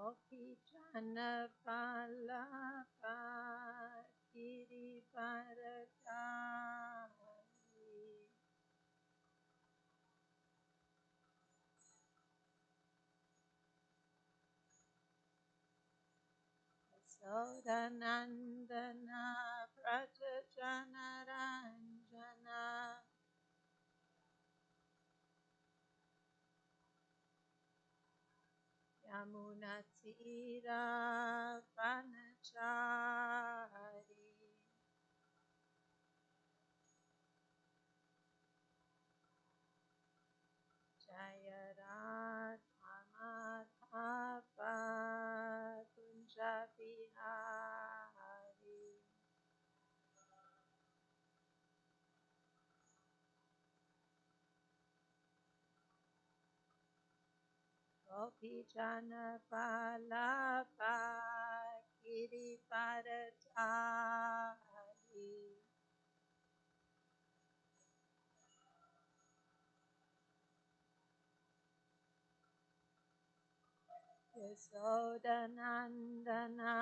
Gopi Jana Palapa Kiri Paratari Sodanandana Prajajana Ranjana Yamunatira Vanachari Jayarata Madhava Kunja Bihari Gopi Jana Palapa Kiri Paratari Yasodanandana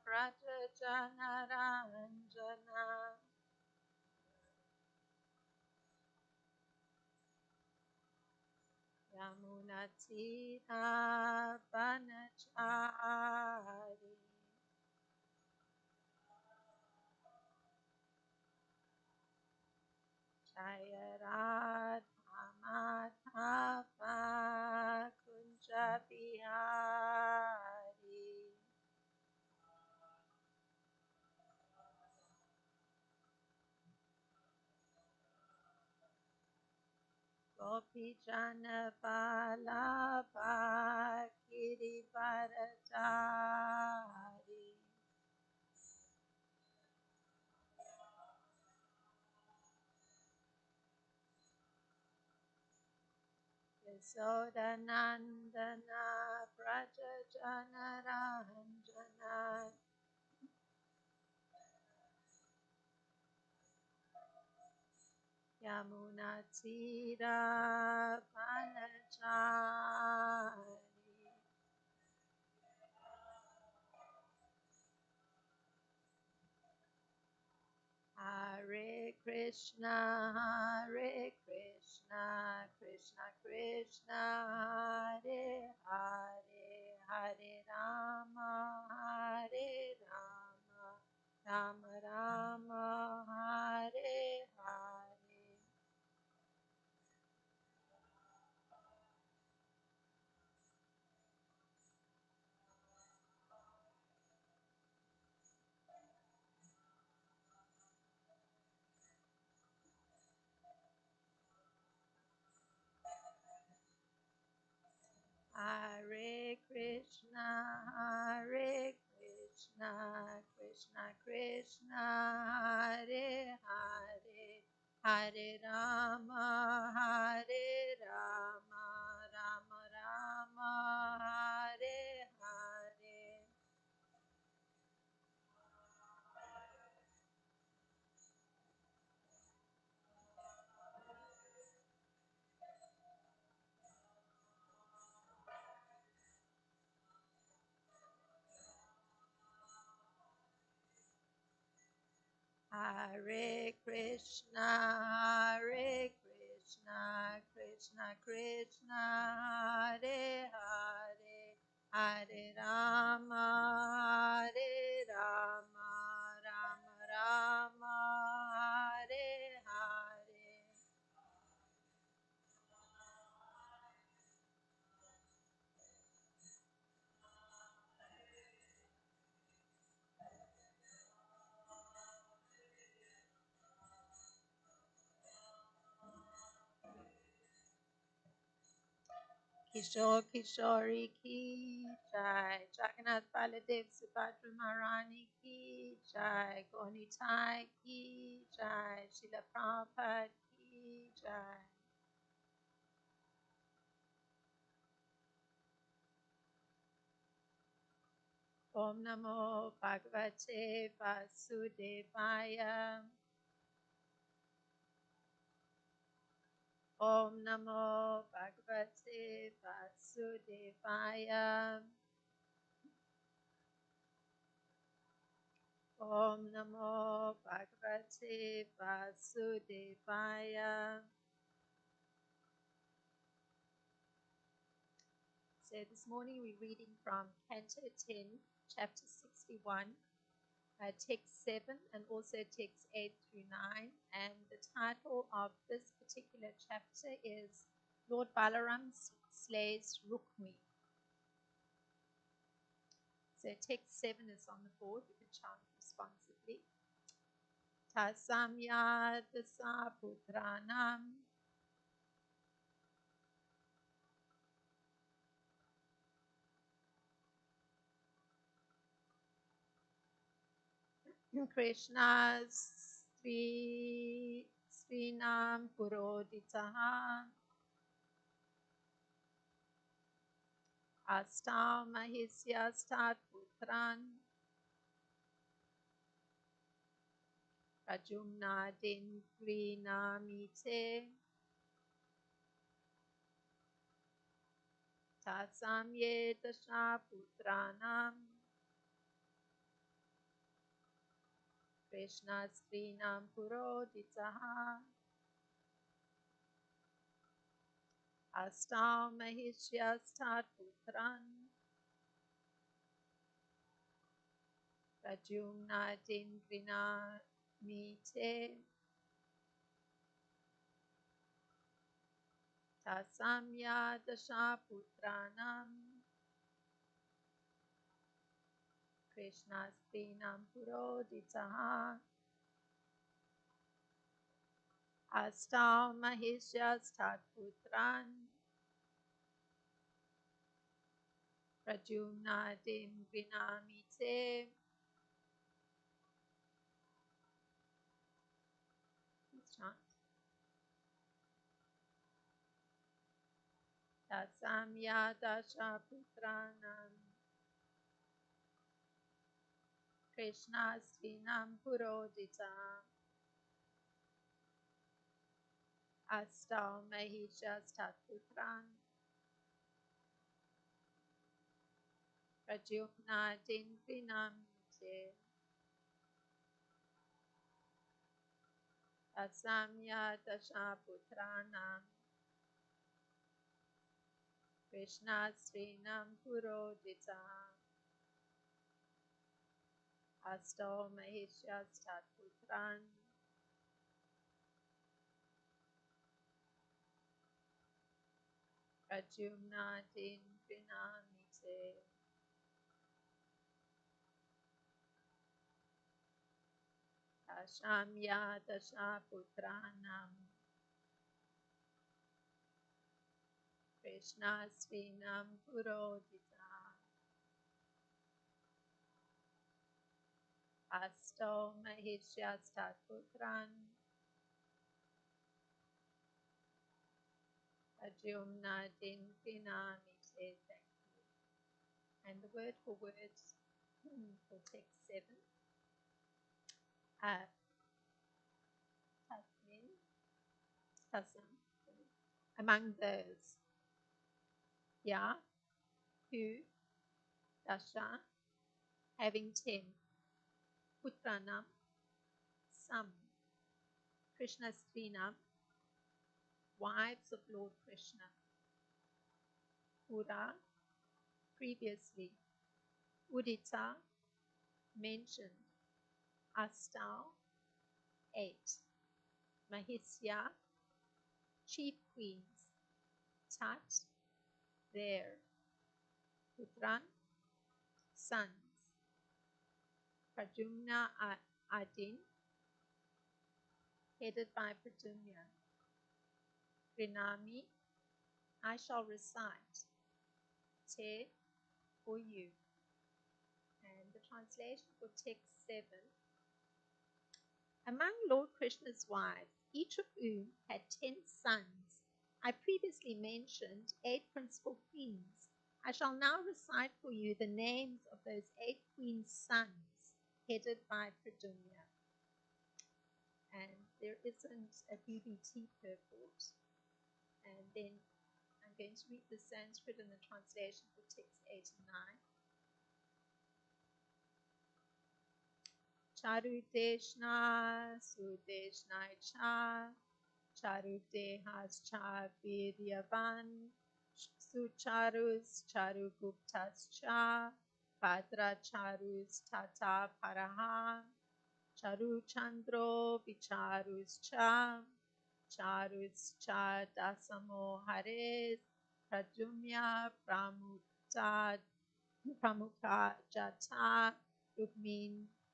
Prajajana Ranjana Yamunatira Vanachari Jayarata Madhava Kunja Bihari Gopi Jana Vallabha Giri Bharatari Yasodanandana Prajajana Ranjana Yamunatira Vanachari Hare Krishna, Krishna Krishna, Hare Hare, Hare Rama, Hare Rama, Rama Rama, Hare Hare. Hare Krishna, Krishna Krishna, Hare Hare, Hare Rama, Hare Rama, Rama Rama, Hare Hare. Hare Krishna, Krishna Krishna, Hare Hare, Hare Rama, Hare Rama, Rama Rama, Hare Hare. Kishore Kishori ki jai, Jagannath Baladev Subhadra Maharani ki jai, Gonitai ki jai, Srila Prabhupada ki jai. Om Namo Bhagavate Vasudevaya. Om Namo Bhagavate Vasudevaya. Om Namo Bhagavate Vasudevaya. So this morning we're reading from Canto 10, chapter 61, text 7 and also text 8 through 9. And the title of this particular chapter is Lord Balaram Slays Rukmi. So text 7 is on the board. You can chant responsively. Tasamya Dasa Putranam Krishna's Srinam Puroditaha Astam Mahisya Stat Putran Rajumna Dingrinamite Tasamye Dasha Putranam Krishna's Srinam Puroditaha Astam Mahisya Stat Putran Rajumna Dingrinamite Tasamya Dasha Putranam Krishna Srinam Puroditaha Astam Mahisya Stat Putran Rajumna Dingrinamite. Please chant. Tasamya Dasha Putranam Krishna Srinam Puroditaha Astam Mahisya Stat Putran Rajumna Dingrinamite. Tasamya Dasha Putranam Krishna Srinam Puroditaha Asto Mahisya Stat Putran Rajumna Dingrinamite. Tashamya Dasha Putranam Krishna Srinam Purodita Asto Mahisya Stat Putran Rajumna Dingrinamite. Thank you. And the word for words for text 7. Tasam. Among those. Ya, who, Dasha, having 10. Putranam, some. Krishna Srinam, wives of Lord Krishna. Pura, previously. Udita, mentioned. Astal, 8. Mahisya, chief queens. Tat, there. Putran, sons. Prajumna Adin, headed by Prajumna. Grinami, I shall recite. Te, for you. And the translation for text 7. Among Lord Krishna's wives, each of whom had 10 sons, I previously mentioned 8 principal queens. I shall now recite for you the names of those 8 queens' sons, headed by Pradyumna. And there isn't a BBT purport. And then I'm going to read the Sanskrit and the translation for text 8 and 9. Charudeshna Sudeshnaicha Charudehascha Vidyavan Sucharus Charuguptascha Padracharus Tata Paraha Charu Chandro Vicharuscha Charuscha Dasamo Hares Prajumya Pramukha Jata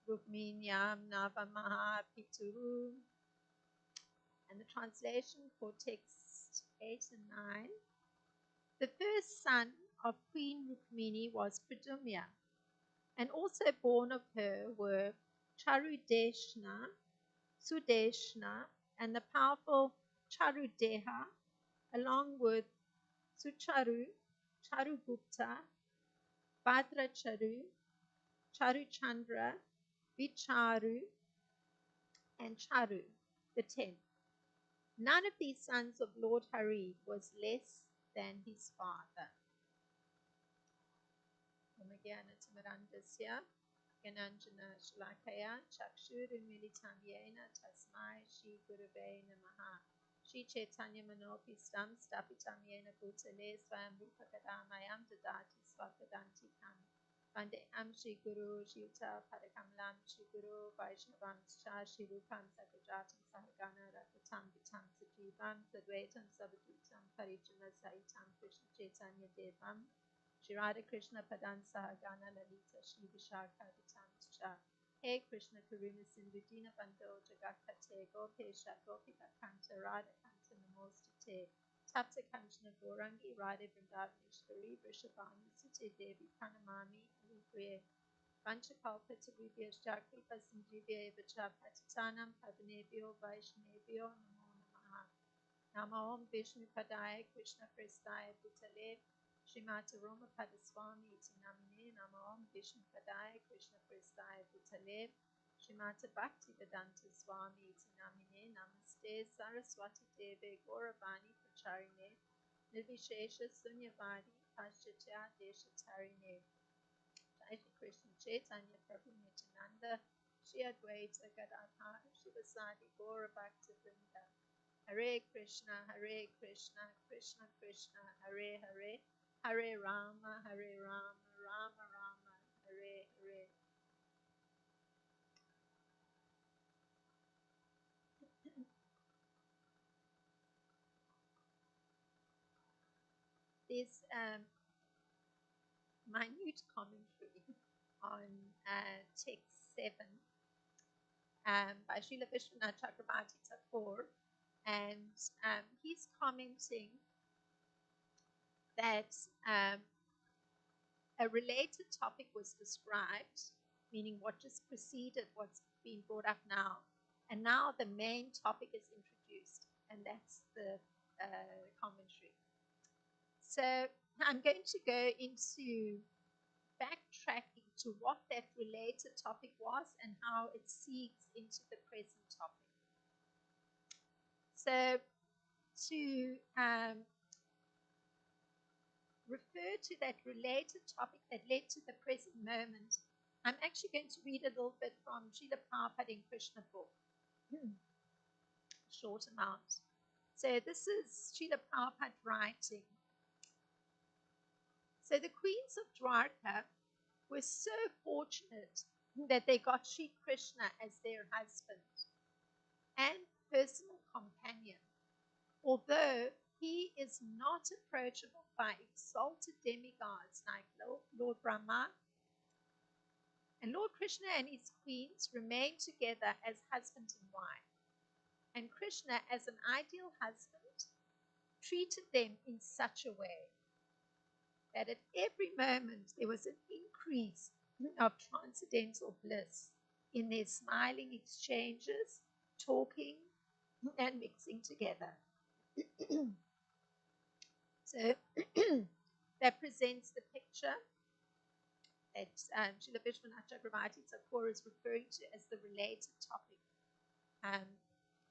Rukminyam Navamaha Pituru. And the translation for text 8 and 9. The first son of Queen Rukmini was Pradumya, and also born of her were Charudeshna, Sudeshna, and the powerful Charudeha, along with Sucharu, Charugupta, Bhadracharu, Charuchandra, Vicharu, and Charu, the 10th. None of these sons of Lord Hari was less than his father. Gananjana Shlakaya Chakshurunmilitam Yena Tasmai Shri Gurave Namaha Shri Chaitanya Manopistam Stapitam Yena Bhutale Swayam Rupakadamayam Dadati Svapadantikam Vandeham Shri Guru Shilta Padakamalam Shri Guru Vaishnavam Shah Shri Rupam Sakajatam Sahagana Rakatam Vitam Sajivam Sadvaitam Sabadutam Parijana Sahitam Krishna Chaitanya Devam Shri Radha Krishna Padan Sahagana Lalita Shri Vishakha Vitamscha Hey Krishna Karuna Sindhu Dina Bando Jagakate Gopesha Gopika Kanta Radha Kanta Namostate Tapta Kanchana Gorangi Radha Vrindavaneshwari Vrishabhanu Sute Devi Pranamami Anupriye Vanchakalpa Tarubhya Shakripa Sindhivya Vacha Patitanam Pavanebhyo Vaishnevyo Namo Namaha Namo Om Vishnu Padaya Krishna Prestaya Bhutale Srimati Roma Padaswami Iti Namine Namo Om Vishnu Padaya Krishna Prestaya Bhutale Srimati Bhakti Vedanta Swami Iti Namine Namaste Saraswati Deve Gauravani Pracharine Nirvishesha Sunyavadi Paschatya Deshatarine Jai Shri Krishna Chaitanya Prabhu Nityananda Shri Advaita Gadadhar Shivasadi Gaura Bhakti Vrinda Hare Krishna Krishna Krishna Hare Hare Hare Rama, Rama Rama, Hare Hare. There's minute commentary on text 7 by Srila Vishwanath Chakravarti Thakur, and he's commenting that a related topic was described, meaning what just preceded what's being brought up now. And now the main topic is introduced, and that's the commentary. So I'm going to go into backtracking to what that related topic was and how it seeds into the present topic. So to refer to that related topic that led to the present moment, I'm actually going to read a little bit from Srila Prabhupada in Krishna book, short amount. So this is Srila Prabhupada writing. So the queens of Dwarka were so fortunate that they got Sri Krishna as their husband and personal companion, although he is not approachable by exalted demigods like Lord Brahma. And Lord Krishna and his queens remained together as husband and wife. And Krishna, as an ideal husband, treated them in such a way that at every moment there was an increase of transcendental bliss in their smiling exchanges, talking, and mixing together. So that presents the picture that Srila Vishwanath Chakravarti Thakur is referring to as the related topic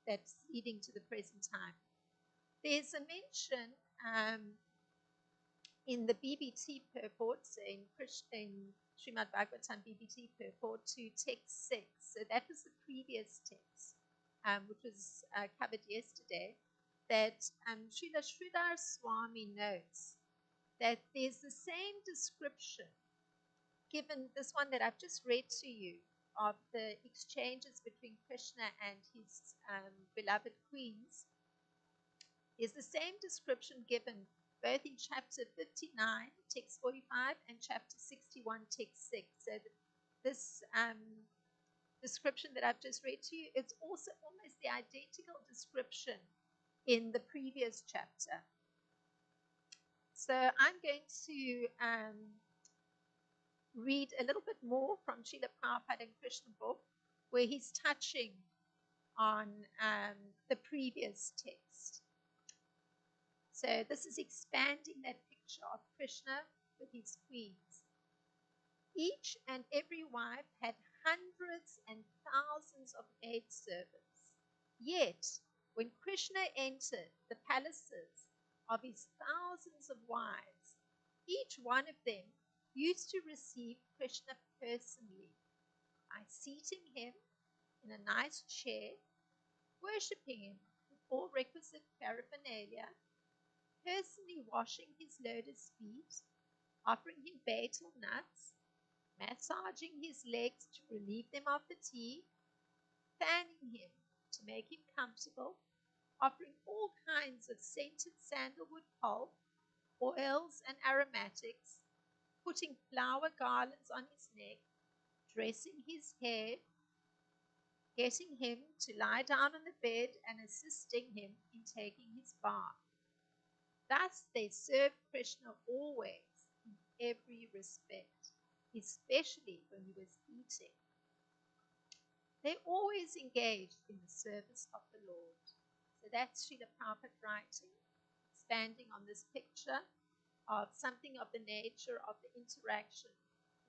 that's leading to the present time. There's a mention in the BBT purport, in Srimad Bhagavatam BBT purport to text 6. So that was the previous text, which was covered yesterday, that Srila Sridhar Swami notes that there's the same description given, this one that I've just read to you, of the exchanges between Krishna and his beloved queens. There's the same description given both in chapter 59, text 45, and chapter 61, text 6. So this description that I've just read to you, it's also almost the identical description in the previous chapter. So I'm going to read a little bit more from Srila Prabhupada and Krishna book, where he's touching on the previous text. So this is expanding that picture of Krishna with his queens. Each and every wife had hundreds and thousands of maidservants. Yet, when Krishna entered the palaces of his thousands of wives, each one of them used to receive Krishna personally by seating him in a nice chair, worshipping him with all requisite paraphernalia, personally washing his lotus feet, offering him betel nuts, massaging his legs to relieve them of fatigue, fanning him to make him comfortable, offering all kinds of scented sandalwood pulp, oils and aromatics, putting flower garlands on his neck, dressing his hair, getting him to lie down on the bed and assisting him in taking his bath. Thus they served Krishna always in every respect, especially when he was eating. They always engaged in the service of the Lord. So that's Srila Prabhupada writing, expanding on this picture of something of the nature of the interaction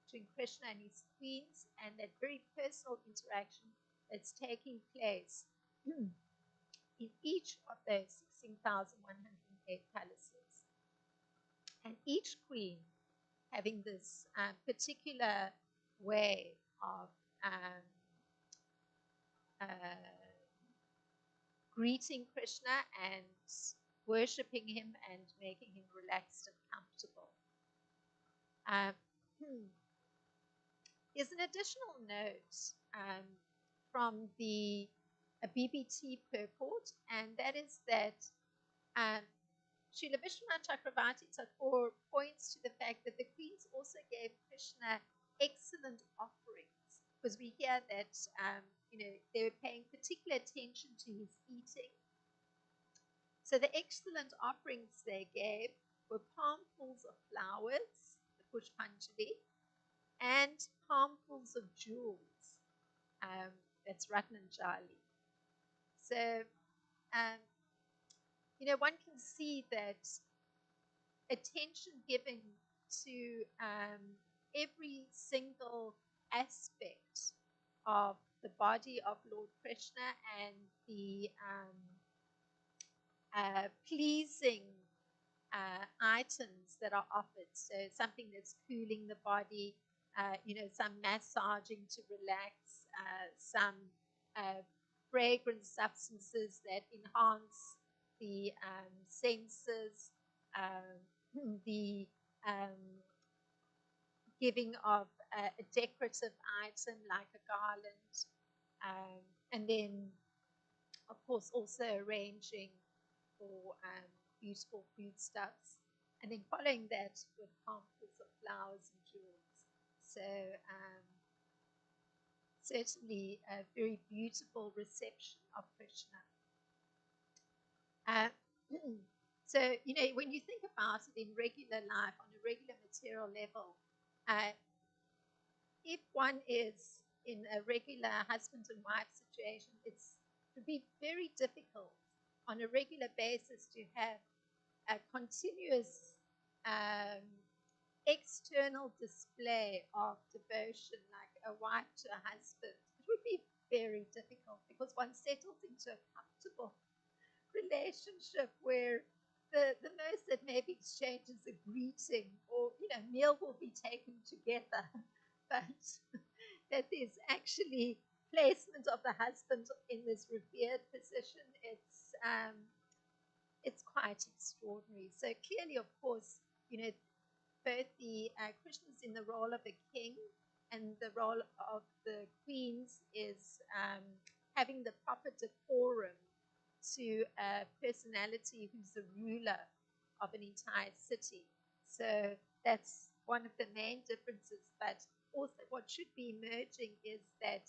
between Krishna and his queens, and that very personal interaction that's taking place in each of those 16,108 palaces. And each queen having this particular way of greeting Krishna and worshipping him and making him relaxed and comfortable. There's an additional note from the BBT purport, and that is that Srila Vishwanath Chakravarti Thakur points to the fact that the queens also gave Krishna excellent offerings, because we hear that they were paying particular attention to his eating. So the excellent offerings they gave were palmfuls of flowers, the Pushpanjali, and palmfuls of jewels, that's Ratnanjali. So, one can see that attention given to every single aspect of the body of Lord Krishna and the pleasing items that are offered. So something that's cooling the body, some massaging to relax, some fragrant substances that enhance the senses, the giving of a decorative item like a garland, and then, of course, also arranging for beautiful foodstuffs, and then following that with palmfuls of flowers and jewels. So certainly a very beautiful reception of Krishna. So, when you think about it in regular life, on a regular material level, if one is in a regular husband and wife situation, it would be very difficult on a regular basis to have a continuous external display of devotion like a wife to a husband. It would be very difficult, because one settles into a comfortable relationship where the most that maybe exchange is a greeting, or meal will be taken together, but that there's actually placement of the husband in this revered position. It's quite extraordinary. So clearly, of course, both the Krishna's in the role of a king, and the role of the queens is having the proper decorum to a personality who's the ruler of an entire city. So that's one of the main differences. But also, what should be emerging is that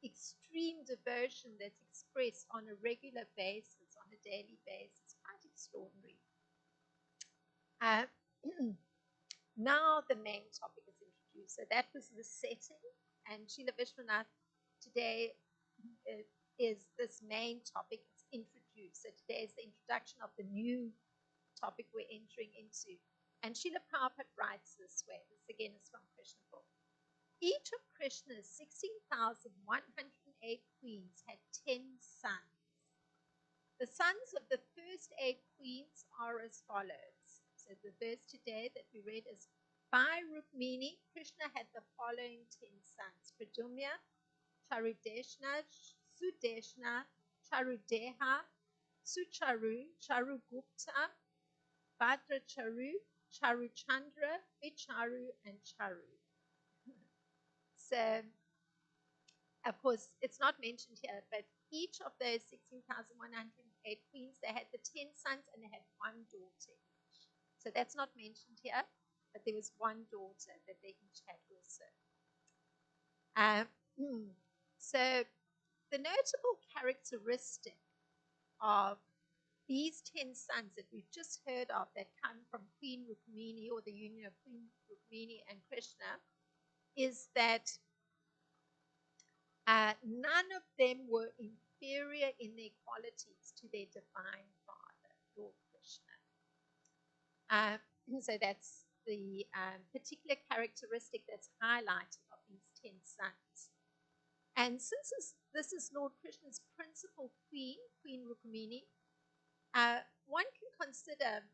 extreme devotion that's expressed on a regular basis, on a daily basis, quite extraordinary. Now the main topic is introduced. So that was the setting, and Srila Vishwanath today is this main topic. It's introduced. So today is the introduction of the new topic we're entering into. And Srila Prabhupada writes this way. This again is from Krishna book. Each of Krishna's 16,108 queens had 10 sons. The sons of the first 8 queens are as follows. So the verse today that we read is, by Rukmini, Krishna had the following 10 sons: Pradumya, Charudeshna, Sudeshna, Charudeha, Sucharu, Charugupta, Bhadracharu, Charuchandra, Vicharu, and Charu. So, of course, it's not mentioned here, but each of those 16,108 queens, they had the 10 sons and they had one daughter each. So that's not mentioned here, but there was one daughter that they each had also. So the notable characteristic of these 10 sons that we've just heard of that come from Queen Rukmini, or the union of Queen Rukmini and Krishna, is that none of them were inferior in their qualities to their divine father, Lord Krishna. So that's the particular characteristic that's highlighted of these 10 sons. And since this is Lord Krishna's principal queen, Queen Rukmini, one can consider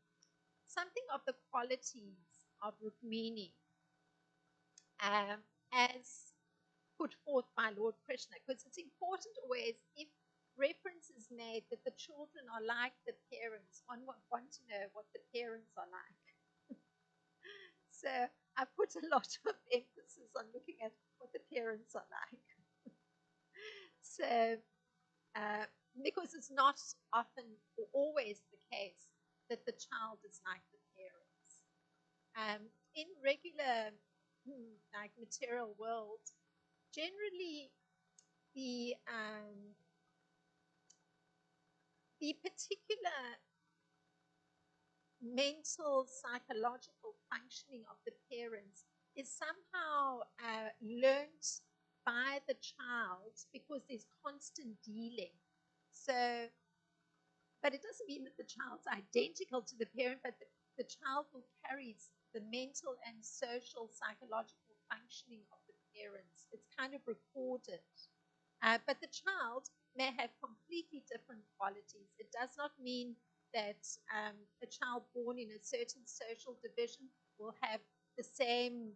something of the qualities of Rukmini as put forth by Lord Krishna, because it's important always, if reference is made that the children are like the parents, one would want to know what the parents are like. So I put a lot of emphasis on looking at what the parents are like. So because it's not often or always the case that the child is like the parents. In regular like material world, generally the particular mental, psychological functioning of the parents is somehow learnt by the child, because there's constant dealing. So, but it doesn't mean that the child's identical to the parent, but the child will carry the mental and social, psychological functioning of the parents. It's kind of recorded. But the child may have completely different qualities. It does not mean that a child born in a certain social division will have the same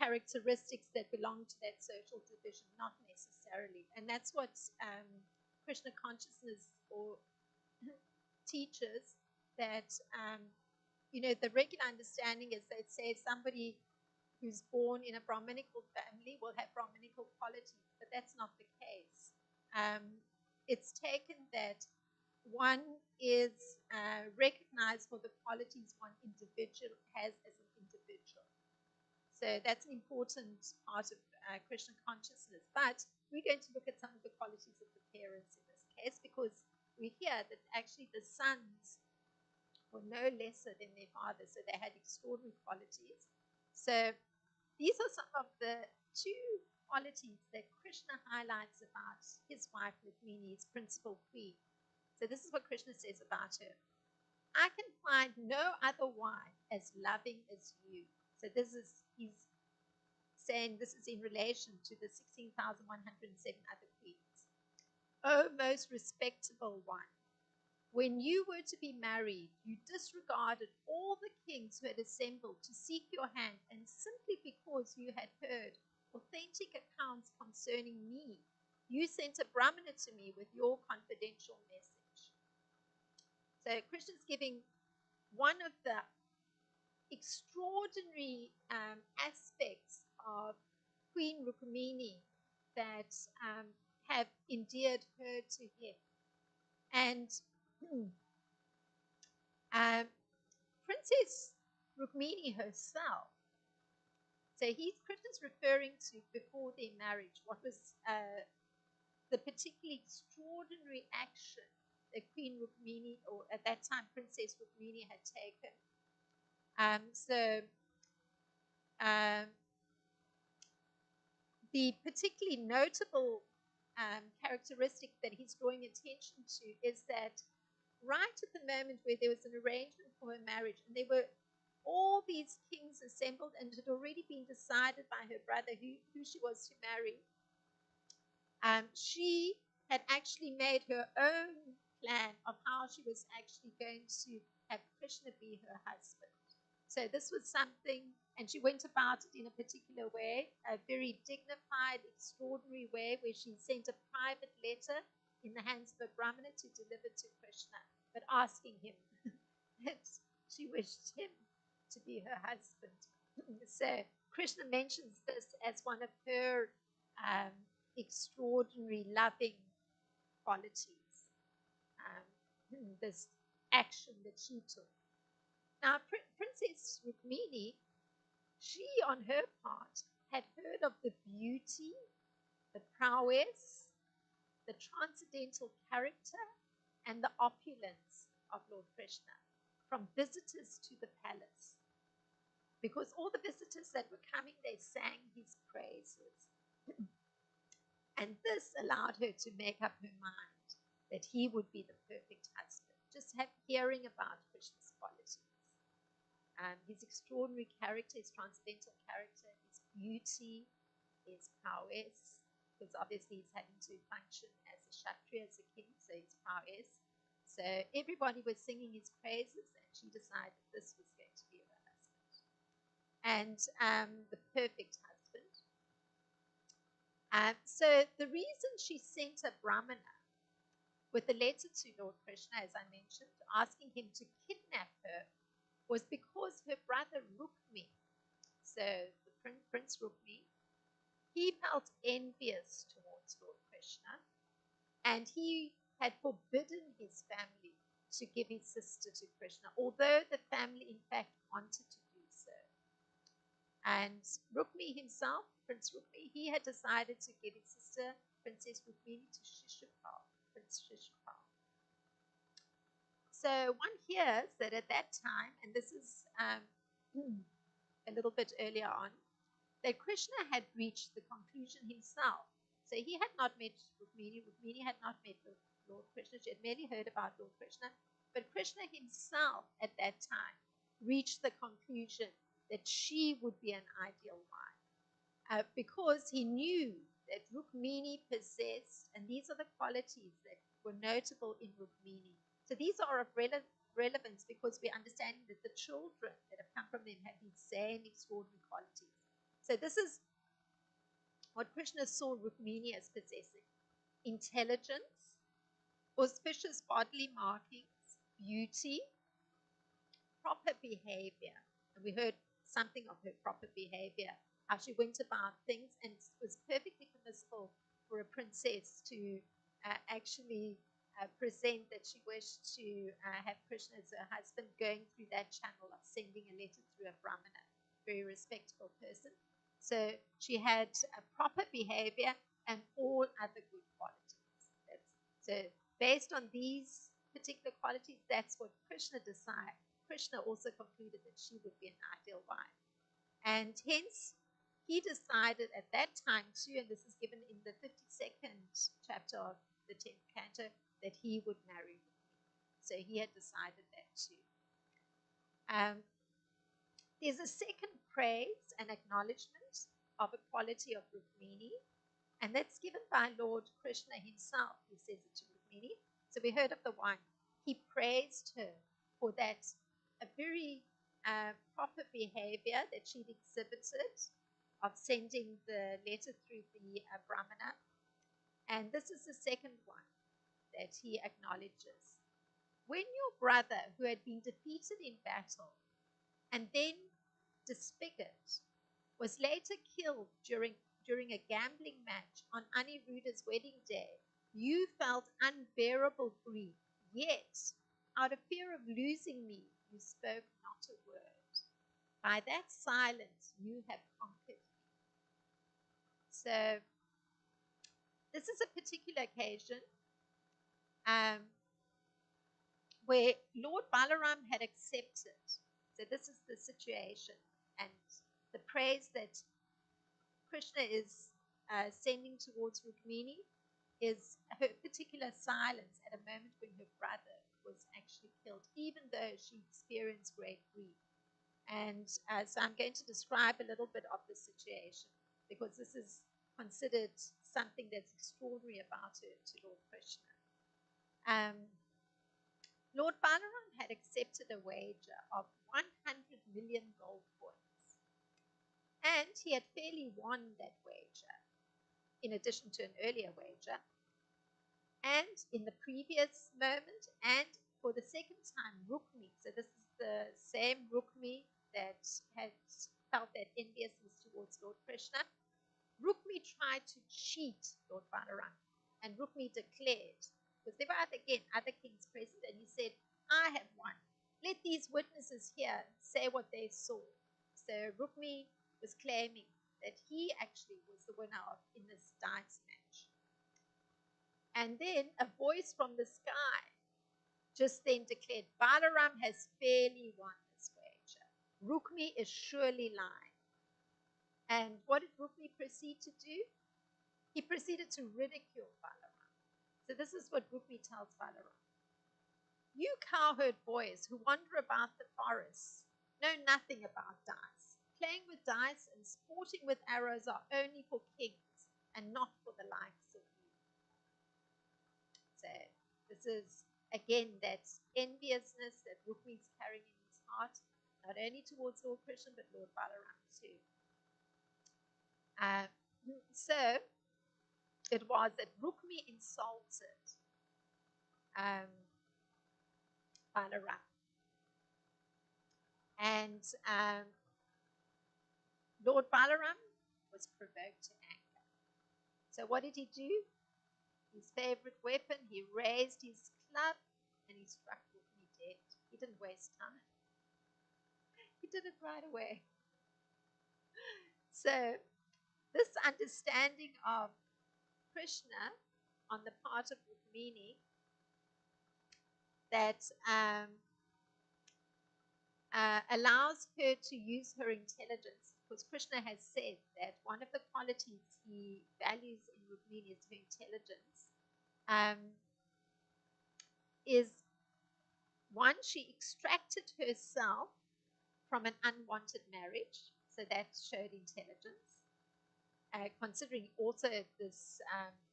characteristics that belong to that social division, not necessarily. And that's what Krishna consciousness or teaches, that the regular understanding is that, say, somebody who's born in a Brahminical family will have Brahminical qualities, but that's not the case. It's taken that one is recognized for the qualities one individual has as an individual. So that's an important part of Krishna consciousness. But we're going to look at some of the qualities of the parents in this case, because we hear that actually the sons were no lesser than their father, so they had extraordinary qualities. So these are some of the 2 qualities that Krishna highlights about his wife Rukmini, his principal queen. So this is what Krishna says about her. I can find no other wife as loving as you. So he's saying this is in relation to the 16,107 other queens. O most respectable one, when you were to be married, you disregarded all the kings who had assembled to seek your hand, and simply because you had heard authentic accounts concerning me, you sent a Brahmana to me with your confidential message. So Krishna's giving one of the extraordinary aspects of Queen Rukmini that have endeared her to him. And Princess Rukmini herself, so Krishna's referring to before their marriage, what was the particularly extraordinary action that Queen Rukmini, or at that time Princess Rukmini, had taken. The particularly notable characteristic that he's drawing attention to is that right at the moment where there was an arrangement for her marriage, and there were all these kings assembled, and it had already been decided by her brother who she was to marry, she had actually made her own plan of how she was actually going to have Krishna be her husband. So this was something, and she went about it in a particular way, a very dignified, extraordinary way, where she sent a private letter in the hands of a Brahmana to deliver to Krishna, but asking him that she wished him to be her husband. So Krishna mentions this as one of her extraordinary loving qualities, this action that she took. Now, Princess Rukmini, she on her part had heard of the beauty, the prowess, the transcendental character, and the opulence of Lord Krishna from visitors to the palace. Because all the visitors that were coming, they sang his praises. And this allowed her to make up her mind that he would be the perfect husband. Just hearing about Krishna's qualities. His extraordinary character, his transcendental character, his beauty, his prowess, because obviously he's having to function as a Kshatriya, as a king, so his prowess. So everybody was singing his praises, and she decided this was going to be her husband. And the perfect husband. So the reason she sent a Brahmana with a letter to Lord Krishna, as I mentioned, asking him to kidnap her, was because her brother Rukmi, so the Prince Rukmi, he felt envious towards Lord Krishna, and he had forbidden his family to give his sister to Krishna, although the family in fact wanted to do so. And Rukmi himself, Prince Rukmi, he had decided to give his sister, Princess Rukmini, to Prince Shishupal. So one hears that at that time, and this is a little bit earlier on, that Krishna had reached the conclusion himself. So he had not met Rukmini. Rukmini had not met Lord Krishna. She had merely heard about Lord Krishna. But Krishna himself at that time reached the conclusion that she would be an ideal wife, because he knew that Rukmini possessed, and these are the qualities that were notable in Rukmini. So these are of relevance because we're understanding that the children that have come from them have these same extraordinary qualities. So this is what Krishna saw Rukmini as possessing: intelligence, auspicious bodily markings, beauty, proper behavior. And we heard something of her proper behavior, how she went about things, and it was perfectly permissible for a princess to actually present that she wished to have Krishna as her husband, going through that channel of sending a letter through a Brahmana, very respectable person. So she had a proper behavior and all other good qualities. So based on these particular qualities, that's what Krishna decided. Krishna also concluded that she would be an ideal wife. And hence, he decided at that time too, and this is given in the 52nd chapter of the 10th canto, that he would marry Rukmini. So he had decided that too. There's a second praise and acknowledgement of a quality of Rukmini, and that's given by Lord Krishna himself. He says it to Rukmini. So we heard of the one. he praised her for that a very proper behavior that she'd exhibited of sending the letter through the Brahmana. And this is the second one that he acknowledges. When your brother, who had been defeated in battle and then disfigured, was later killed during a gambling match on Aniruddha's wedding day, you felt unbearable grief, yet out of fear of losing me, you spoke not a word. By that silence, you have conquered me. So this is a particular occasion where Lord Balaram had accepted. So this is the situation and the praise that Krishna is sending towards Rukmini is her particular silence at a moment when her brother was actually killed, even though she experienced great grief. And so I'm going to describe a little bit of the situation because this is considered something that's extraordinary about her to Lord Krishna. Lord Balaram had accepted a wager of 100 million gold coins, and he had fairly won that wager, in addition to an earlier wager. And in the previous moment, and for the second time, Rukmi, so this is the same Rukmi that had felt that enviousness towards Lord Krishna, Rukmi tried to cheat Lord Balaram, and Rukmi declared, because there were other kings present, and he said, I have won. Let these witnesses here say what they saw. So Rukmi was claiming that he actually was the winner in this dice match. And then a voice from the sky just then declared, Balaram has fairly won this wager. Rukmi is surely lying. And what did Rukmi proceed to do? He proceeded to ridicule Balaram. So this is what Rukmi tells Balaram. You cowherd boys who wander about the forests know nothing about dice. Playing with dice and sporting with arrows are only for kings and not for the likes of you. So this is, again, that enviousness that Rukmi is carrying in his heart, not only towards Lord Krishna, but Lord Balaram too. So it was that Rukmi insulted Balaram. And Lord Balaram was provoked to anger. So what did he do? His favorite weapon, he raised his club and he struck Rukmi dead. He didn't waste time. He did it right away. So this understanding of Krishna on the part of Rukmini that allows her to use her intelligence, because Krishna has said that one of the qualities he values in Rukmini is her intelligence, is one, she extracted herself from an unwanted marriage, so that showed intelligence, considering also this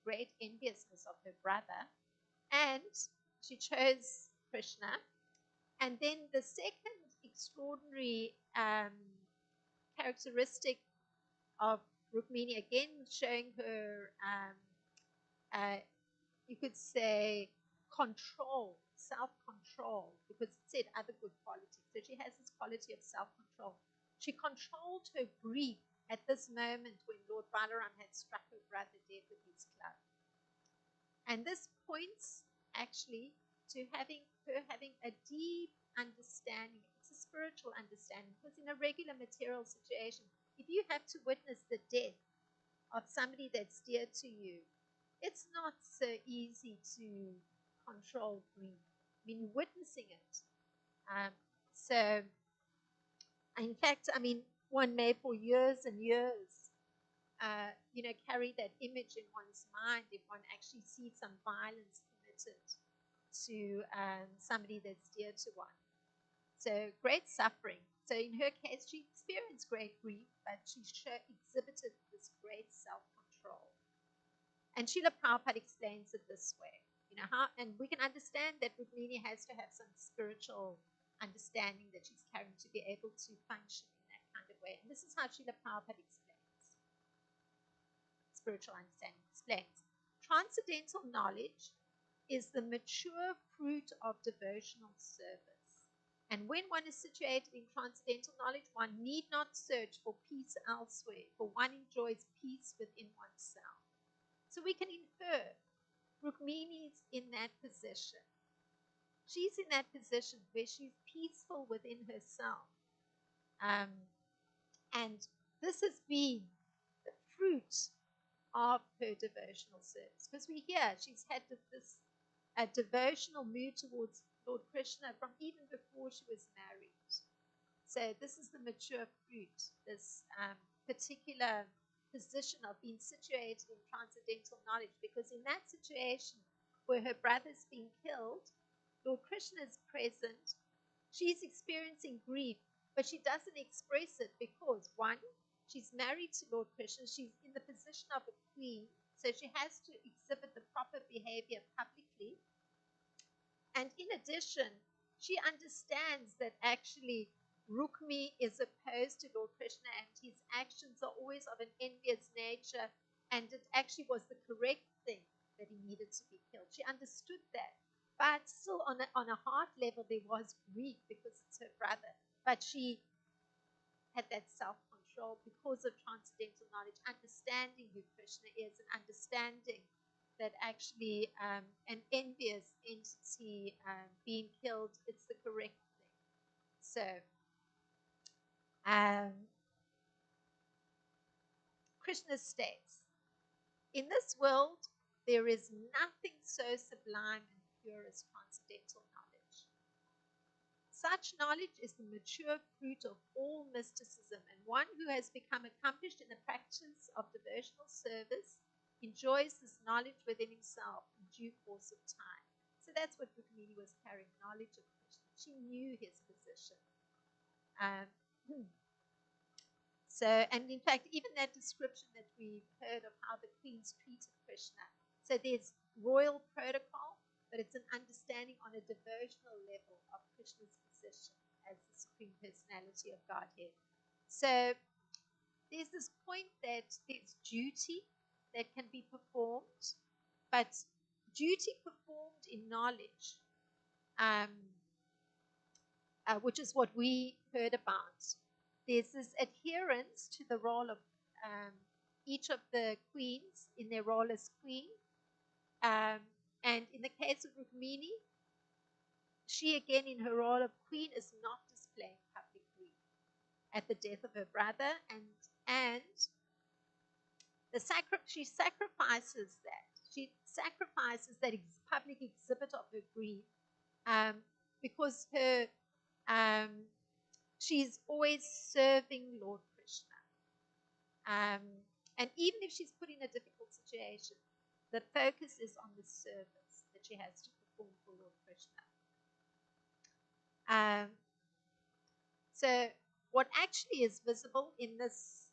great enviousness of her brother, and she chose Krishna. And then the second extraordinary characteristic of Rukmini, again showing her, you could say, control, self-control, because it said other good qualities. So she has this quality of self-control. She controlled her grief at this moment when Lord Balaram had struck her brother dead with his club. And this points actually to her having a deep understanding. It's a spiritual understanding, because in a regular material situation, if you have to witness the death of somebody that's dear to you, it's not so easy to control grief. I mean, witnessing it. So, in fact, I mean, one may for years and years, carry that image in one's mind if one actually sees some violence committed to somebody that's dear to one. So, great suffering. So, in her case, she experienced great grief, but she exhibited this great self-control. And Srila Prabhupada explains it this way. and we can understand that Rukmini has to have some spiritual understanding that she's carrying to be able to function in that kind of way. And this is how Srila Prabhupada explains. Spiritual understanding explains. Transcendental knowledge is the mature fruit of devotional service. And when one is situated in transcendental knowledge, one need not search for peace elsewhere, for one enjoys peace within oneself. So we can infer Rukmini's in that position. She's in that position where she's peaceful within herself. And this has been the fruit of her devotional service. Because we hear she's had this devotional mood towards Lord Krishna from even before she was married. So this is the mature fruit, this particular position of being situated in transcendental knowledge, because in that situation where her brother's being killed, Lord Krishna is present, she's experiencing grief, but she doesn't express it because, one, she's married to Lord Krishna, she's in the position of a queen, so she has to exhibit the proper behavior publicly. And in addition, she understands that actually Rukmi is opposed to Lord Krishna and his actions are always of an envious nature, and it actually was the correct thing that he needed to be killed. She understood that. But still, on a heart level, there was grief because it's her brother. But she had that self-control because of transcendental knowledge, understanding who Krishna is and understanding that actually an envious entity being killed, it's the correct thing. So, Krishna states, in this world, there is nothing so sublime and pure as transcendental knowledge. Such knowledge is the mature fruit of all mysticism, and one who has become accomplished in the practice of devotional service enjoys this knowledge within himself in due course of time. So that's what Rukmini was carrying, knowledge of Krishna. She knew his position. And in fact, even that description that we heard of how the queens treated Krishna. So there's royal protocol, but it's an understanding on a devotional level of Krishna's position as the Supreme Personality of Godhead. So there's this point that there's duty that can be performed, but duty performed in knowledge, which is what we heard about. There's this adherence to the role of each of the queens in their role as queen. And in the case of Rukmini, she again in her role of queen is not displaying public grief at the death of her brother, and she sacrifices that. She sacrifices that public exhibit of her grief because she's always serving Lord Krishna. And even if she's put in a difficult situation, the focus is on the service that she has to perform for Lord Krishna. So what actually is visible in this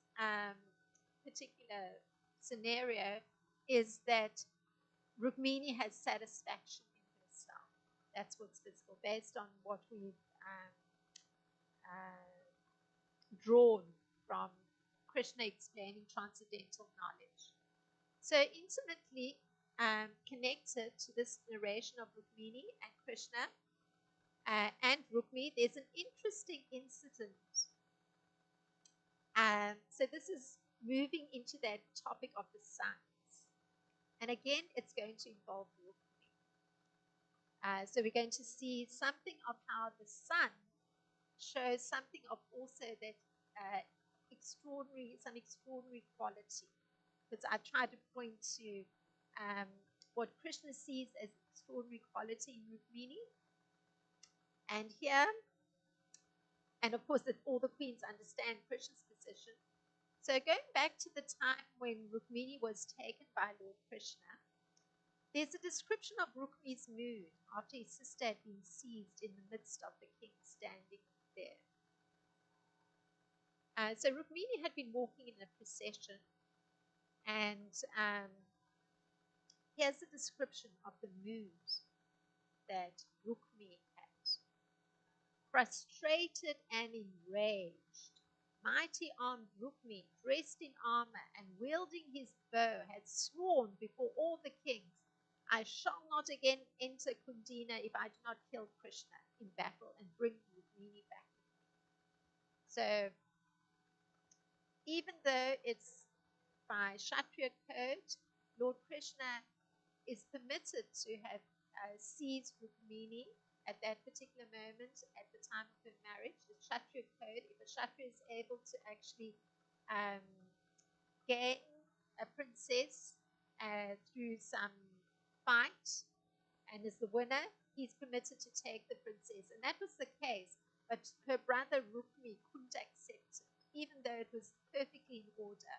particular scenario is that Rukmini has satisfaction in herself. That's what's visible based on what we've drawn from Krishna explaining transcendental knowledge. So intimately connected to this narration of Rukmini and Krishna and Rukmi, there's an interesting incident. So this is moving into that topic of the sons. And again, it's going to involve Rukmi. So we're going to see something of how the son shows something of also that some extraordinary quality. Because I've tried to point to what Krishna sees as extraordinary quality in Rukmini. And here, and of course, that all the queens understand Krishna's position. So going back to the time when Rukmini was taken by Lord Krishna, there's a description of Rukmini's mood after his sister had been seized in the midst of the king standing there. So Rukmini had been walking in a procession, and Here's a description of the mood that Rukmi had. Frustrated and enraged, mighty armed Rukmi, dressed in armor and wielding his bow, had sworn before all the kings, I shall not again enter Kundina if I do not kill Krishna in battle and bring Rukmini back. So even though it's by Kshatriya code, Lord Krishna is permitted to have seized Rukmini at that particular moment at the time of her marriage. The Kshatriya code, if a Kshatriya is able to actually um, gain a princess through some fight and is the winner, he's permitted to take the princess. And that was the case, but her brother Rukmi couldn't accept it, even though it was perfectly in order.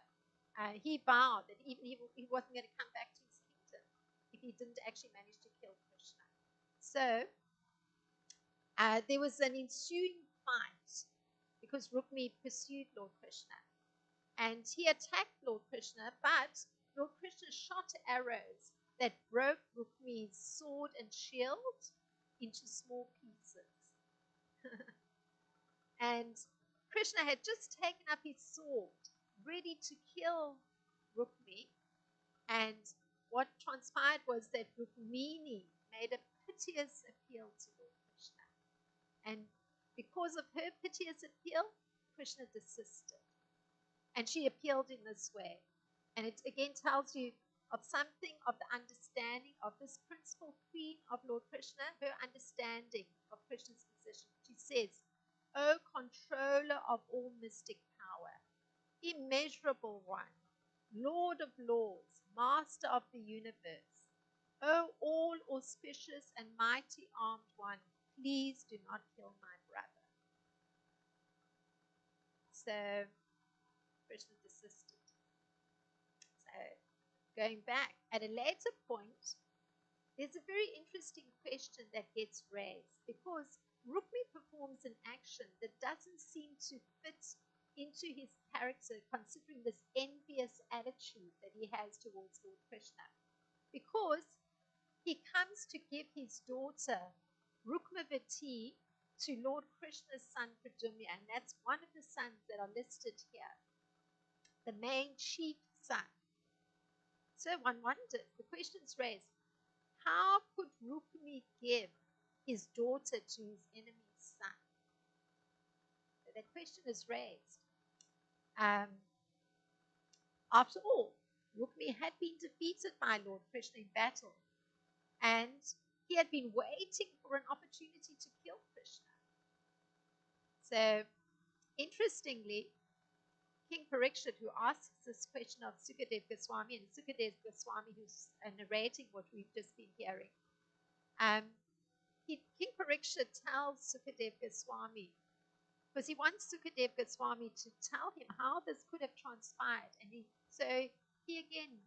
He vowed that even he wasn't going to come back to his kingdom if he didn't actually manage to kill Krishna. So there was an ensuing fight because Rukmi pursued Lord Krishna. And he attacked Lord Krishna, but Lord Krishna shot arrows that broke Rukmi's sword and shield into small pieces. And Krishna had just taken up his sword, ready to kill Rukmi. And what transpired was that Rukmini made a piteous appeal to Lord Krishna. And because of her piteous appeal, Krishna desisted. And she appealed in this way. And it again tells you of something of the understanding of this principal queen of Lord Krishna, her understanding of Krishna's position. She says, O controller of all mystic power, immeasurable one, Lord of lords, master of the universe, O all auspicious and mighty armed one, please do not kill my brother. So Krishna desisted. So going back, at a later point, there's a very interesting question that gets raised because Rukmi performs an action that doesn't seem to fit into his character, considering this envious attitude that he has towards Lord Krishna. Because he comes to give his daughter Rukmavati to Lord Krishna's son Pradyumna, and that's one of the sons that are listed here, the main chief son. So one wonders, the question's raised, how could Rukmi give his daughter to his enemy's son? So that question is raised. After all, Rukmi had been defeated by Lord Krishna in battle, and he had been waiting for an opportunity to kill Krishna. So, interestingly, King Parikshit, who asks this question of Sukadev Goswami, and Sukadev Goswami, who's narrating what we've just been hearing, King Parikshit tells Sukadev Goswami, because he wants Sukadev Goswami to tell him how this could have transpired. And he again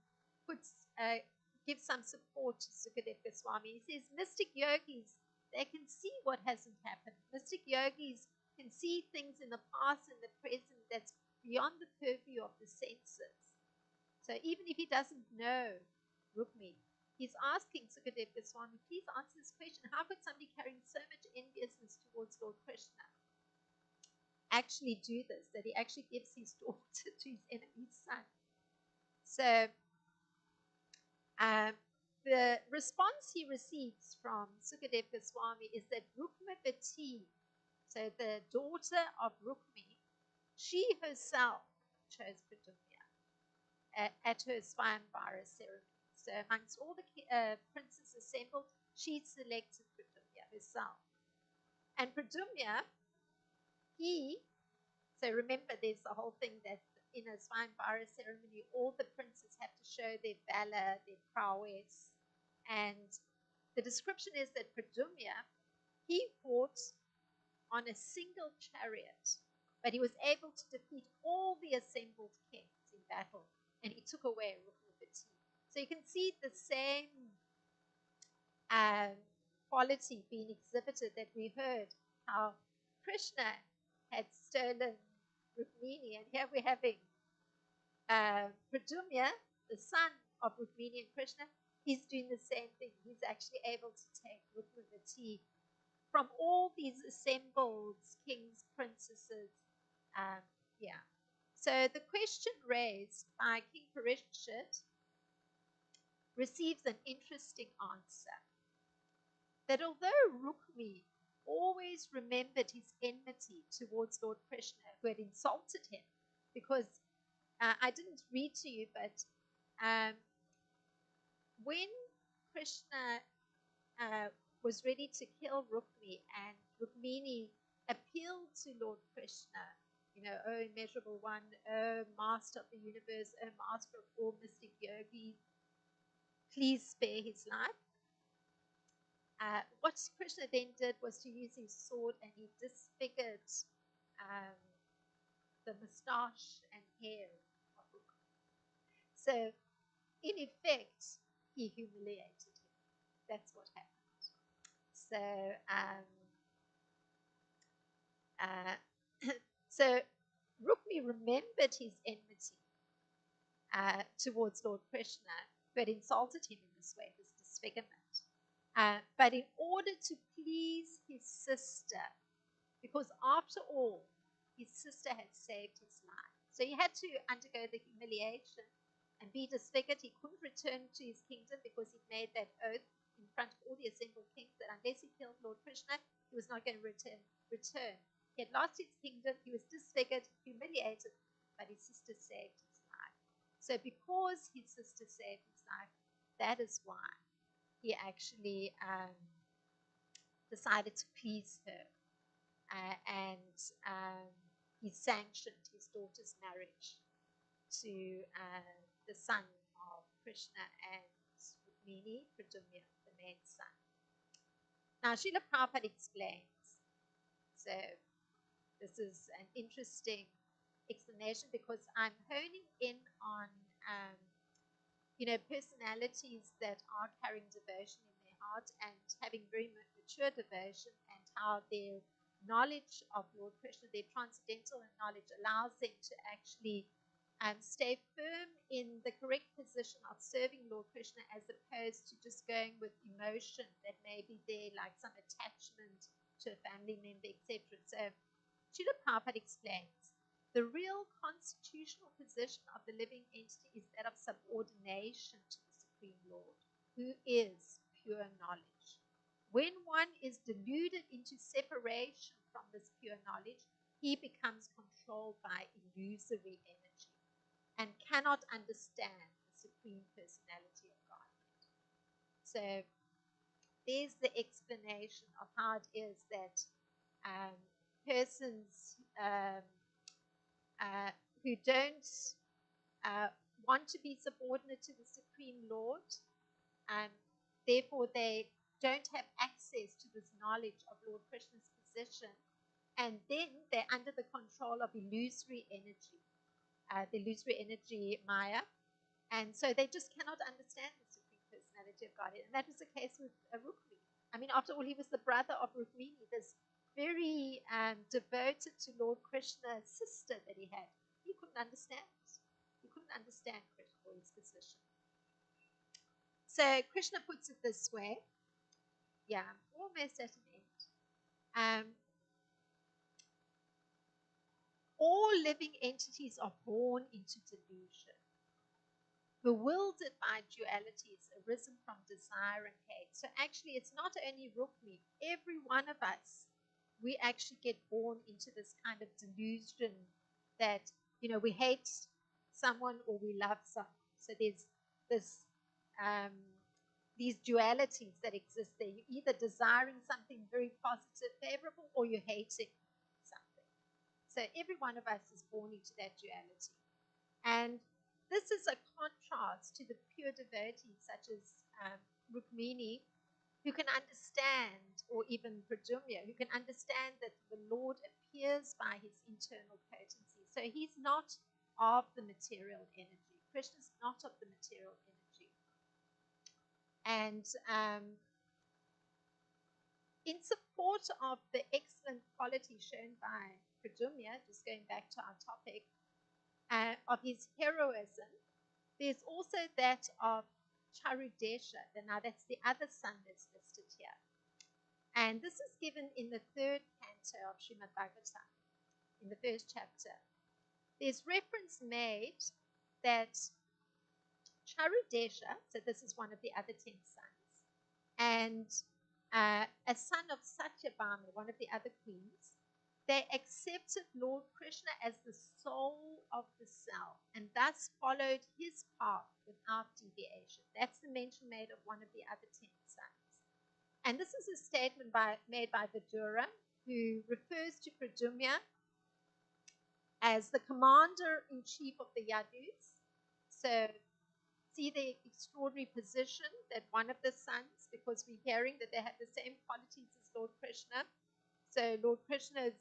gives some support to Sukadev Goswami. He says, mystic yogis, they can see what hasn't happened. Mystic yogis can see things in the past and the present that's beyond the purview of the senses. So even if he doesn't know Rukmi, he's asking Sukadev Goswami, please answer this question. How could somebody carrying so much enviousness towards Lord Krishna actually do this, that he actually gives his daughter to his enemy's son? So the response he receives from Sukadev Goswami is that Rukmavati, so the daughter of Rukmi, she herself chose Pradyumna at her Swayamvara ceremony. So amongst all the princes assembled, she selected Pradyumna herself. And Pradyumna, so remember, there's the whole thing that in a Swayamvara ceremony, all the princes have to show their valor, their prowess. And the description is that Pradyumna, he fought on a single chariot, but he was able to defeat all the assembled kings in battle, and he took away Rukmavati. So you can see the same quality being exhibited that we heard, how Krishna had stolen Rukmini, and here we're having Pradyumna, the son of Rukmini and Krishna. he's doing the same thing. He's actually able to take Rukmavati from all these assembled kings, princesses. Um, yeah. So the question raised by King Parikshit receives an interesting answer. That although Rukmi always remembered his enmity towards Lord Krishna, who had insulted him, because I didn't read to you, but when Krishna was ready to kill Rukmi, and Rukmini appealed to Lord Krishna, oh immeasurable one, oh master of the universe, oh master of all mystic yogis, please spare his life. What Krishna then did was to use his sword, and he disfigured the moustache and hair of Rukmi. So, in effect, he humiliated him. That's what happened. So, so Rukmi remembered his enmity towards Lord Krishna, who had insulted him in this way, this disfigurement. But in order to please his sister, because after all, his sister had saved his life. So he had to undergo the humiliation and be disfigured. He couldn't return to his kingdom because he'd made that oath in front of all the assembled kings that unless he killed Lord Krishna, he was not going to return. He had lost his kingdom, he was disfigured, humiliated, but his sister saved his life. So because his sister saved his life, that is why he actually decided to please her. And he sanctioned his daughter's marriage to the son of Krishna and Rukmini, Pradumya, the main son. Now, Srila Prabhupada explains. So, this is an interesting explanation because I'm honing in on personalities that are carrying devotion in their heart and having very mature devotion, and how their knowledge of Lord Krishna, their transcendental knowledge, allows them to actually stay firm in the correct position of serving Lord Krishna, as opposed to just going with emotion that may be there, like some attachment to a family member, etc. So Srila Prabhupada explains, the real constitutional position of the living entity is that of subordination to the Supreme Lord, who is pure knowledge. When one is deluded into separation from this pure knowledge, he becomes controlled by illusory energy and cannot understand the Supreme Personality of Godhead. So there's the explanation of how it is that persons who don't want to be subordinate to the Supreme Lord, therefore they don't have access to this knowledge of Lord Krishna's position, and then they're under the control of illusory energy, the illusory energy Maya, and so they just cannot understand the Supreme Personality of Godhead. And that was the case with Rukmi. I mean, after all, he was the brother of Rukmini, this very devoted to Lord Krishna's sister that he had. He couldn't understand. He couldn't understand Krishna or his position. So Krishna puts it this way. Yeah, almost at an end. All living entities are born into delusion, bewildered by dualities arisen from desire and hate. So actually, it's not only Rukmi. Every one of us, we actually get born into this kind of delusion that, we hate someone or we love someone. So there's this, these dualities that exist there. You're either desiring something very positive, favorable, or you're hating something. So every one of us is born into that duality. And this is a contrast to the pure devotees such as Rukmini, who can understand, or even Pradumya, who can understand that the Lord appears by his internal potency. So he's not of the material energy. Krishna's not of the material energy. And in support of the excellent quality shown by Pradumya, just going back to our topic, of his heroism, there's also that of Charudesha. Now that's the other son that's listed here. And this is given in the third canto of Srimad Bhagavatam, in the first chapter. There's reference made that Charudesha, so this is one of the other 10 sons, and a son of Satyabhama, one of the other queens, they accepted Lord Krishna as the soul of the self and thus followed his path without deviation. That's the mention made of one of the other 10 sons. And this is a statement made by Vidura, who refers to Pradyumna as the commander-in-chief of the Yadus. So see the extraordinary position that one of the sons, because we're hearing that they have the same qualities as Lord Krishna. So Lord Krishna is,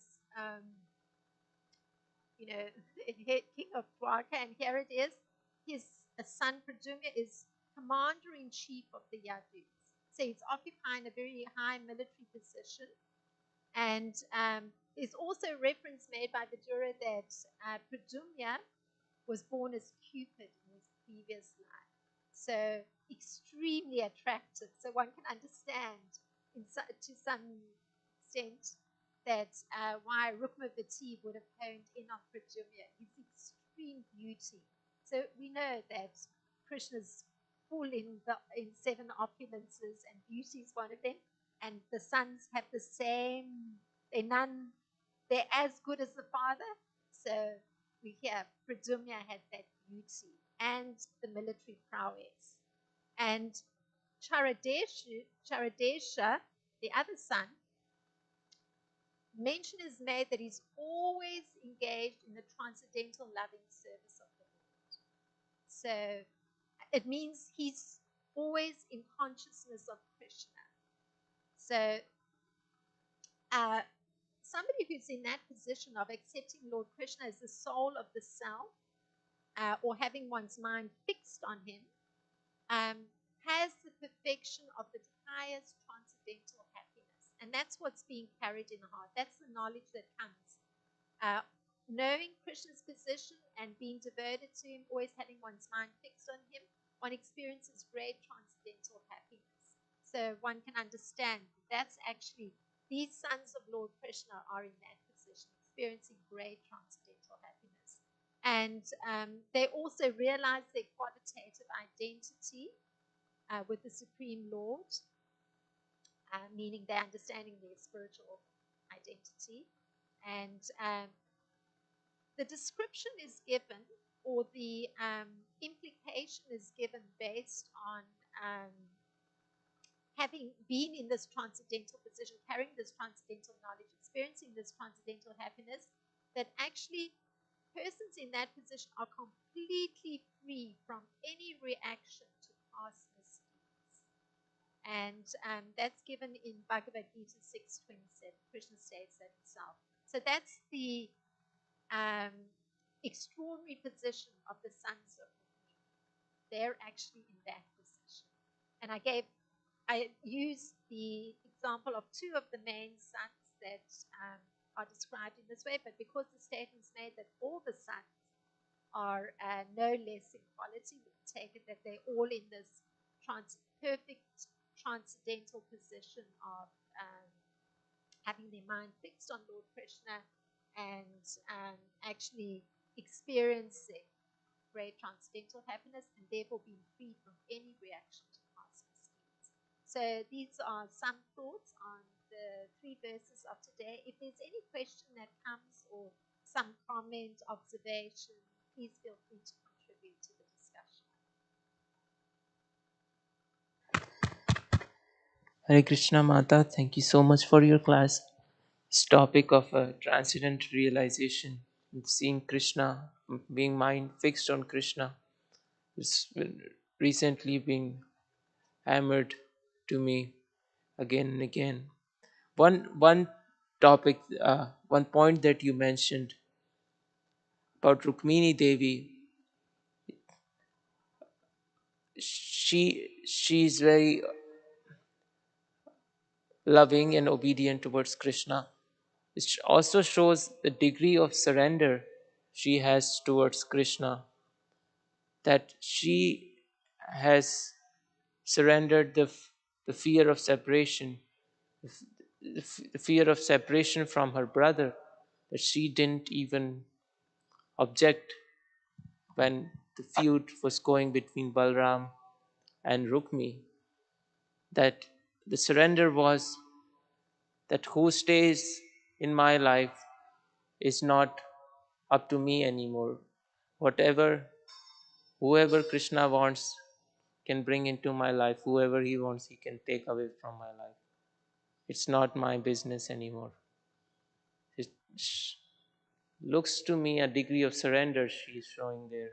king of Dwarka, and here it is. His son Pradyumna is commander-in-chief of the Yadus. So he's occupying a very high military position. And there's also reference made by Vidura that Pradyumna was born as Cupid in his previous life. So extremely attractive. So one can understand to some extent that why Rukmavati would have honed in on Pradyumna, his extreme beauty. So we know that Krishna's full in 7 opulences, and beauty is one of them. And the sons have the same, they're as good as the father. So we hear Pradyumna had that beauty and the military prowess. And Charadesha, the other son, mention is made that he's always engaged in the transcendental loving service of the Lord. So it means he's always in consciousness of Krishna. So somebody who's in that position of accepting Lord Krishna as the soul of the self, or having one's mind fixed on him, has the perfection of the highest transcendental happiness. And that's what's being carried in the heart. That's the knowledge that comes. Knowing Krishna's position and being devoted to him, always having one's mind fixed on him, one experiences great transcendental happiness. So one can understand that's actually, these sons of Lord Krishna are in that position, experiencing great transcendental happiness. And they also realize their qualitative identity with the Supreme Lord, meaning they're understanding their spiritual identity. And the description is given, or the implication is given based on having been in this transcendental position, carrying this transcendental knowledge, experiencing this transcendental happiness, that actually persons in that position are completely free from any reaction to past misdeeds. And that's given in Bhagavad Gita 6.27. Krishna states that himself. So that's the extraordinary position of the sons of Rukmini. They're actually in that position. And I used the example of 2 of the main sons that are described in this way, but because the statement's made that all the sons are no less in quality, we take it that they're all in this perfect transcendental position of having their mind fixed on Lord Krishna and actually experiencing great transcendental happiness, and therefore being free from any reaction to past misdeeds. So these are some thoughts on the 3 verses of today. If there's any question that comes, or some comment, observation, please feel free to contribute to the discussion. Hare Krishna Mata, thank you so much for your class. This topic of transcendent realization, seeing Krishna, being mind fixed on Krishna, it's recently being hammered to me again and again. One topic, one point that you mentioned about Rukmini Devi, she is very loving and obedient towards Krishna. It also shows the degree of surrender she has towards Krishna, that she has surrendered the fear of separation, the fear of separation from her brother, that she didn't even object when the feud was going between Balram and Rukmi, that the surrender was that who stays in my life is not up to me anymore. Whatever, whoever Krishna wants can bring into my life, whoever he wants, he can take away from my life. It's not my business anymore. It looks to me a degree of surrender she is showing there.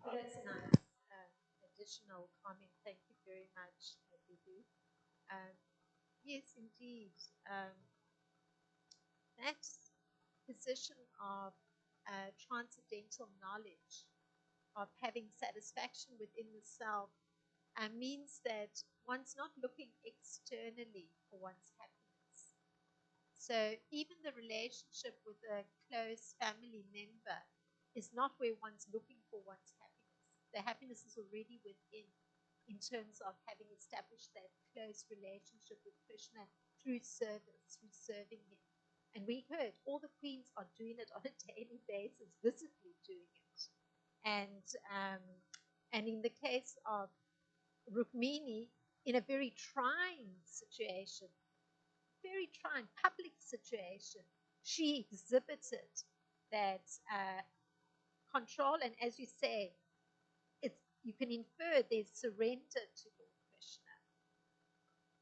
That's a nice additional comment. Thank you very much, Vidu. Um, yes, indeed. That position of transcendental knowledge, of having satisfaction within the self, means that one's not looking externally for one's happiness. So even the relationship with a close family member is not where one's looking for one's happiness. The happiness is already within, in terms of having established that close relationship with Krishna through service, through serving him. And we heard all the queens are doing it on a daily basis, visibly doing it. And in the case of Rukmini, in a very trying situation, very trying public situation, she exhibited that control, and as you say, it's, you can infer there's surrender to Lord Krishna,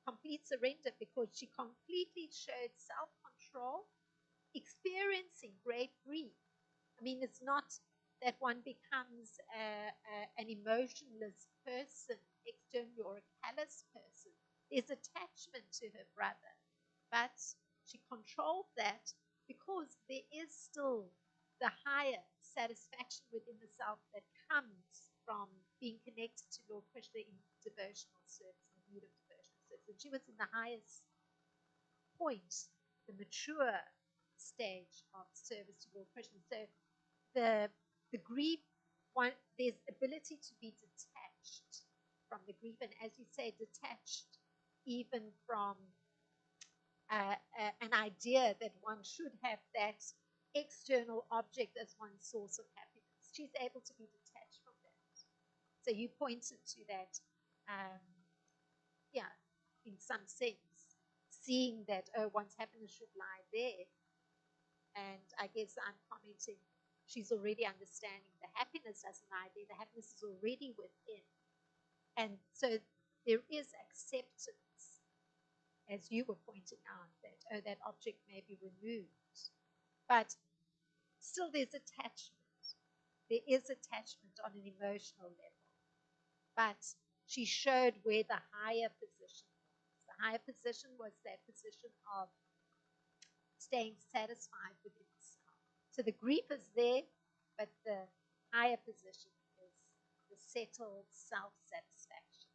complete surrender, because she completely showed self-control, experiencing great grief. I mean, it's not that one becomes an emotionless person externally, or a callous person. There's attachment to her brother, but she controlled that because there is still the higher satisfaction within the self that comes from being connected to Lord Krishna in devotional service, in the mood of devotional service. And she was in the highest point, the mature stage of service to Lord Krishna. So the grief, one, there's ability to be detached from the grief, and as you say, detached even from an idea that one should have that external object as one's source of happiness. She's able to be detached from that. So you pointed to that, yeah, in some sense, seeing that, oh, one's happiness should lie there. And I guess I'm commenting, she's already understanding the happiness doesn't lie there, the happiness is already within. And so there is acceptance, as you were pointing out, that, oh, that object may be removed. But still there's attachment. There is attachment on an emotional level. But she showed where the higher position was. The higher position was that position of staying satisfied within the self. So the grief is there, but the higher position is the settled self-satisfaction.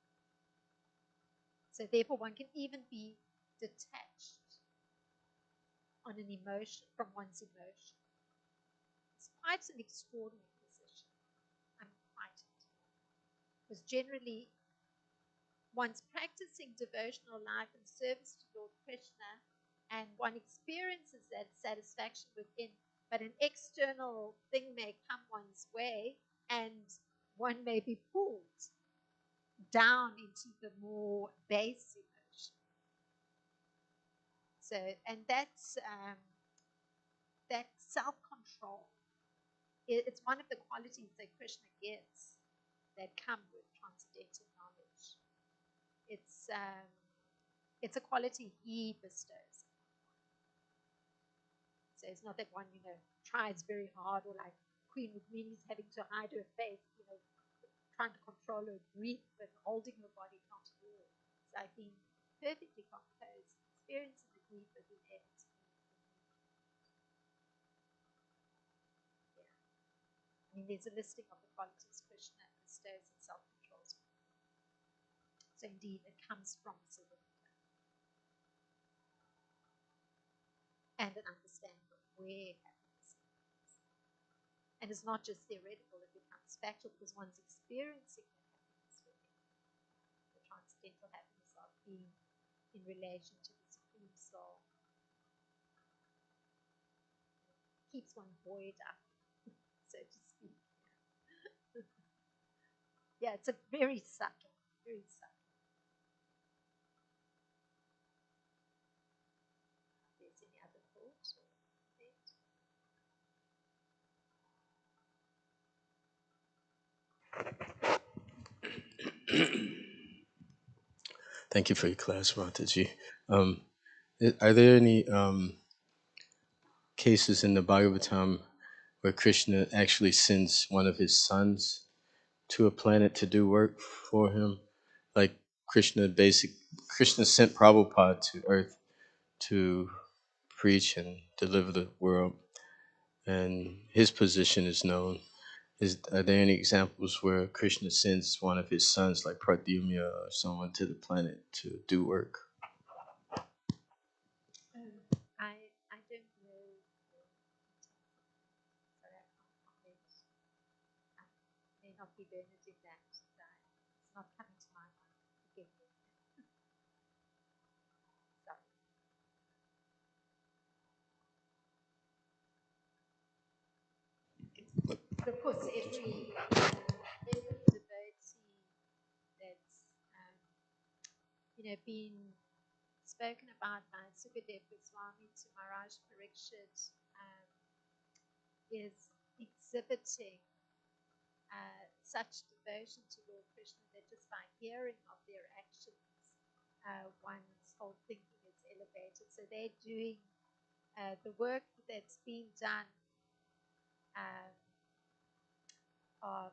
So therefore one can even be detached on an emotion, from one's emotion. It's quite an extraordinary position. I'm quite it. Because generally one's practicing devotional life and service to Lord Krishna, and one experiences that satisfaction within, but an external thing may come one's way, and one may be pulled down into the more base emotion. So, and that's that self-control. It's one of the qualities that Krishna gives that come with transcendental knowledge. It's a quality he bestows. So it's not that one, tries very hard, or like Queen Rukmini's having to hide her face, trying to control her grief and holding her body, not at all. It's like being perfectly composed, experiencing the grief, but being able to be. Yeah. I mean, there's a listing of the qualities Krishna bestows in self-control. So indeed, it comes from surrender and an understanding of where happiness is. And it's not just theoretical, it becomes factual because one's experiencing that happiness within. transcendental happiness of being in relation to the Supreme Soul. Keeps one buoyed up, so to speak. Yeah, it's a very subtle, very subtle. If there's any other thoughts or comment? Thank you for your class, Mataji. Are there any cases in the Bhagavatam where Krishna actually sends one of his sons to a planet to do work for him? Like Krishna sent Prabhupada to Earth to preach and deliver the world, and his position is known. Are there any examples where Krishna sends one of his sons, like Pradyumna or someone, to the planet to do work? I don't know the details of that, so I can't comment. I may not be learned in that. It's not coming to my mind. Forgive me. Sorry. But of course, every devotee that's been spoken about by Sukadeva Goswami to Maharaj Parikshit is exhibiting such devotion to Lord Krishna that just by hearing of their actions, one's whole thinking is elevated. So they're doing the work that's being done um, of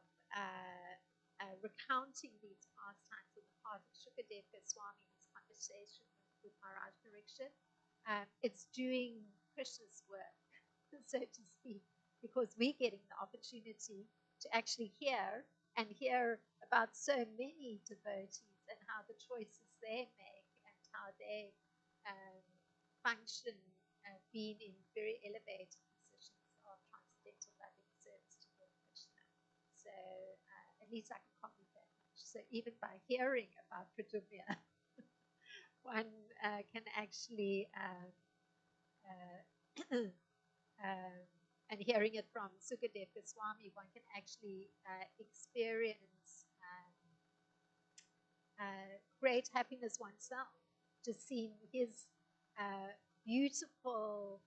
recounting these pastimes in the heart of Shukadev Goswami in his conversation with Maharaj Parikshit. It's doing Krishna's work, so to speak, because we're getting the opportunity to actually hear about so many devotees and how the choices they make and how they um, function, being in very elevated positions of transcendental loving service to Lord Krishna. So at least I can comment that much. So even by hearing about Pradyumna, one can actually and hearing it from Sukadev Goswami, one can actually experience great happiness oneself, just seeing his beautiful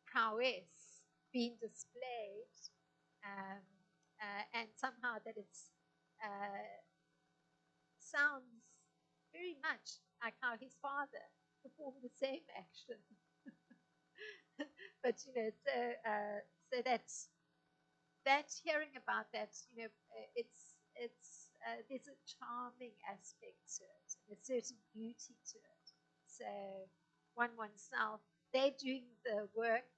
prowess being displayed, um, and somehow that it's sounds very much like how his father performed the same action. But so that hearing about that, it's there's a charming aspect to it, and a certain beauty to it. So oneself, they're doing the work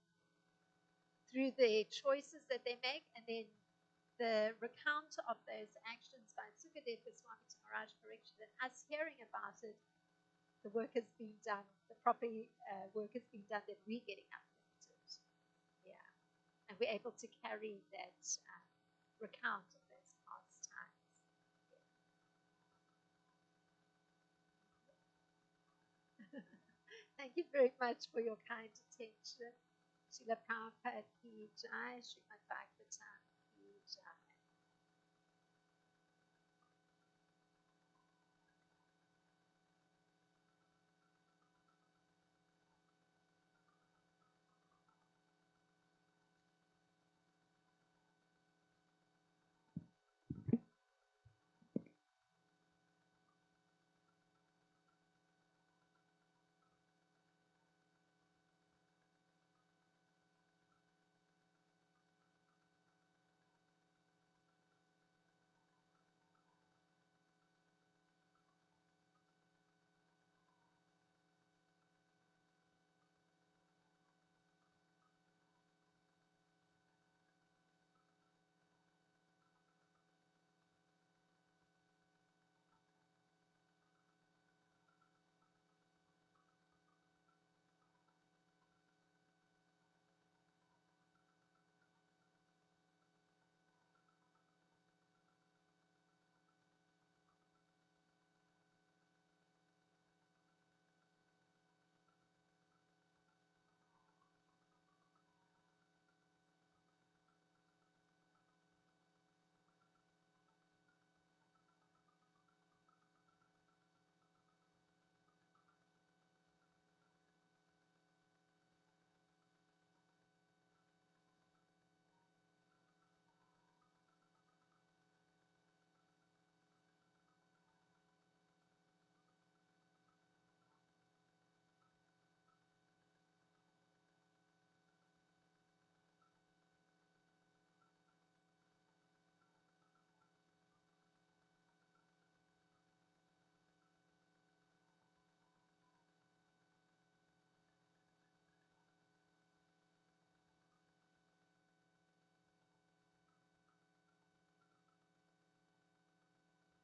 through the choices that they make, and then the recount of those actions by Sukadev Goswami to Maharaj Parikshit, and us hearing about it, the work has been done, the proper work has been done, that we're getting uplifted. Yeah. And we're able to carry that recount of those past times. Yeah. Thank you very much for your kind attention. Srila Prabhupada ki jai, Srimad Bhagavatam.